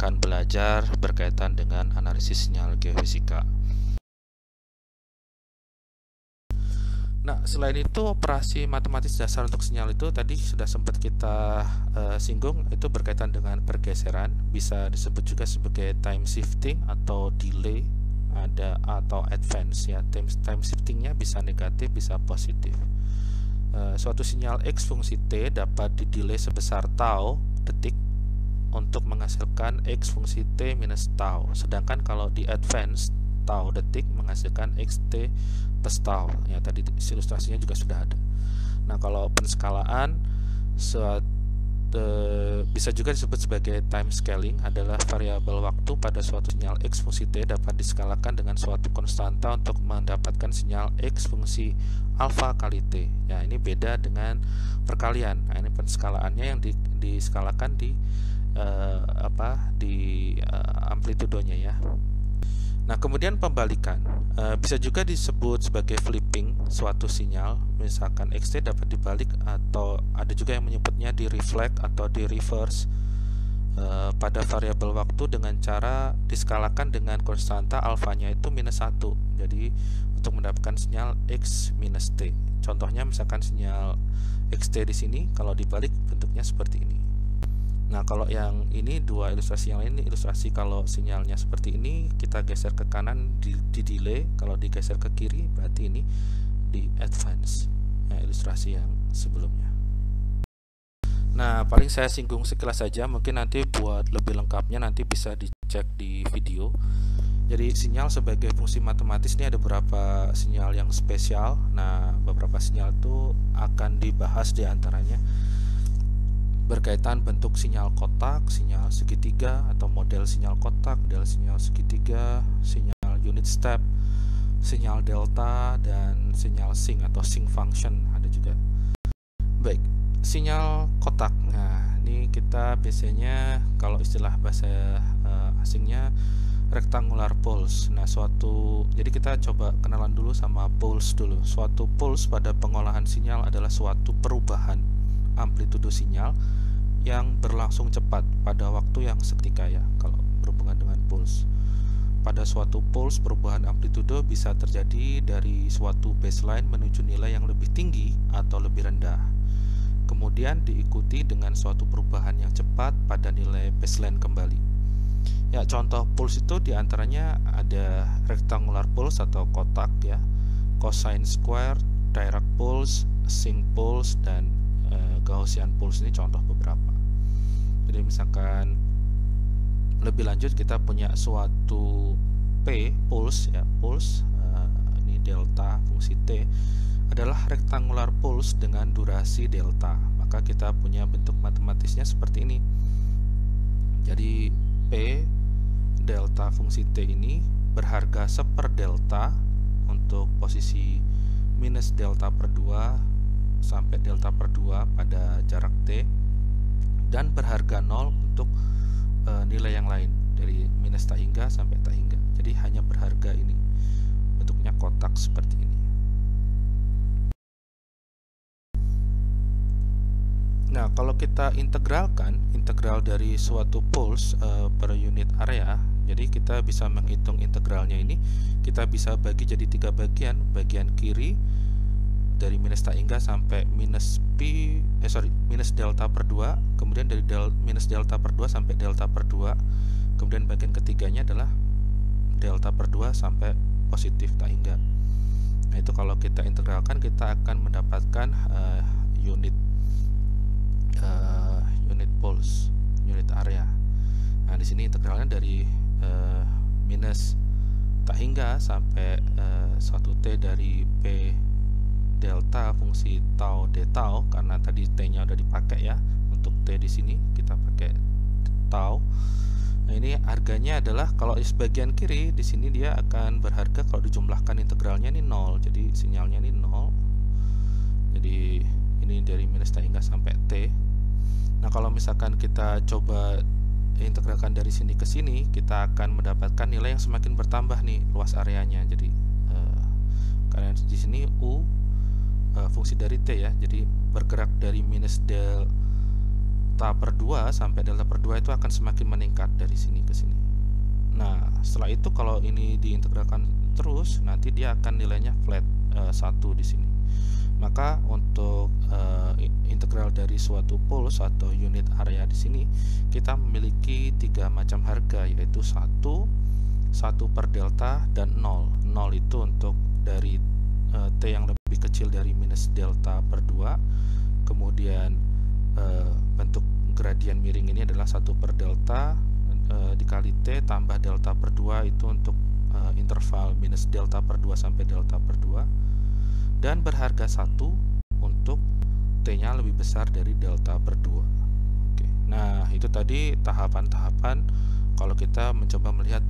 akan belajar berkaitan dengan analisis sinyal geofisika. Nah, selain itu operasi matematis dasar untuk sinyal itu tadi sudah sempat kita singgung, itu berkaitan dengan pergeseran, bisa disebut juga sebagai time shifting atau delay, atau advance ya. Time shiftingnya bisa negatif, bisa positif. Suatu sinyal X fungsi T dapat didelay sebesar tau detik untuk menghasilkan X fungsi T minus tau. Sedangkan kalau di advance, tau detik menghasilkan XT plus tau. Ya, tadi ilustrasinya juga sudah ada. Nah, kalau penskalaan bisa juga disebut sebagai time scaling, adalah variabel waktu pada suatu sinyal X fungsi T dapat diskalakan dengan suatu konstanta untuk mendapatkan sinyal X fungsi alfa kali T. Ya, ini beda dengan perkalian. Nah, ini penskalaannya yang diskalakan di amplitudonya ya. Nah, kemudian pembalikan bisa juga disebut sebagai flipping suatu sinyal. Misalkan XT dapat dibalik, atau ada juga yang menyebutnya di reflect atau di reverse pada variabel waktu dengan cara diskalakan dengan konstanta alfanya itu minus 1. Jadi untuk mendapatkan sinyal X minus T. Contohnya misalkan sinyal XT di sini kalau dibalik bentuknya seperti ini. Nah, kalau yang ini dua ilustrasi yang lain, ilustrasi kalau sinyalnya seperti ini, kita geser ke kanan di delay, kalau digeser ke kiri berarti ini di advance. Ya, ilustrasi yang sebelumnya. Nah, paling saya singgung sekilas saja, mungkin nanti buat lebih lengkapnya nanti bisa dicek di video. Jadi sinyal sebagai fungsi matematis ini ada beberapa sinyal yang spesial. Nah, beberapa sinyal itu akan dibahas di antaranya berkaitan bentuk sinyal kotak, sinyal segitiga atau model sinyal kotak, model sinyal segitiga, sinyal unit step, sinyal delta, dan sinyal sinc atau sinc function ada juga. Baik, sinyal kotak. Nah, ini kita biasanya kalau istilah bahasa asingnya rectangular pulse. Nah, jadi kita coba kenalan dulu sama pulse dulu. Suatu pulse pada pengolahan sinyal adalah suatu perubahan amplitudo sinyal yang berlangsung cepat pada waktu yang seketika ya, kalau berhubungan dengan pulse. Pada suatu pulse, perubahan amplitudo bisa terjadi dari suatu baseline menuju nilai yang lebih tinggi atau lebih rendah. Kemudian diikuti dengan suatu perubahan yang cepat pada nilai baseline kembali. Ya, contoh pulse itu diantaranya ada rectangular pulse atau kotak ya, cosine square, Dirac pulse, sinc pulse, dan Gaussian pulse. Ini contoh beberapa. Jadi misalkan lebih lanjut kita punya suatu P pulse ya, pulse ini delta fungsi T adalah rectangular pulse dengan durasi delta. Maka kita punya bentuk matematisnya seperti ini. Jadi P delta fungsi T ini berharga seper delta untuk posisi minus delta per 2 sampai delta per 2 pada jarak T, dan berharga 0 untuk nilai yang lain dari minus tak hingga sampai tak hingga. Jadi hanya berharga ini, bentuknya kotak seperti ini. Nah, kalau kita integralkan, integral dari suatu pulse per unit area, jadi kita bisa menghitung integralnya ini, kita bisa bagi jadi 3 bagian. Bagian kiri dari minus tak hingga sampai minus delta per 2, kemudian dari minus delta per 2 sampai delta per 2, kemudian bagian ketiganya adalah delta per 2 sampai positif tak hingga. Nah, itu kalau kita integralkan kita akan mendapatkan unit pulse, unit area. Nah, di sini integralnya dari minus tak hingga sampai 1T dari P delta fungsi tau d tau, karena tadi T-nya udah dipakai ya. Untuk T di sini kita pakai tau. Nah, ini harganya adalah kalau di bagian kiri di sini dia akan berharga kalau dijumlahkan integralnya ini 0. Jadi sinyalnya ini 0. Jadi ini dari minus tak hingga sampai T. Nah, kalau misalkan kita coba integralkan dari sini ke sini, kita akan mendapatkan nilai yang semakin bertambah nih luas areanya. Jadi karena di sini U fungsi dari T ya, jadi bergerak dari minus delta per 2 sampai delta per 2 itu akan semakin meningkat dari sini ke sini. Nah, setelah itu kalau ini diintegralkan terus, nanti dia akan nilainya flat 1 di sini. Maka untuk integral dari suatu pulse atau unit area di sini, kita memiliki 3 macam harga, yaitu 1 per delta, dan 0. 0 itu untuk dari T yang lebih kecil dari minus delta per 2. Kemudian bentuk gradien miring ini adalah 1 per delta dikali T tambah delta per 2, itu untuk interval minus delta per 2 sampai delta per 2, dan berharga 1 untuk T nya lebih besar dari delta per 2. Oke. Nah, itu tadi tahapan-tahapan kalau kita mencoba melihat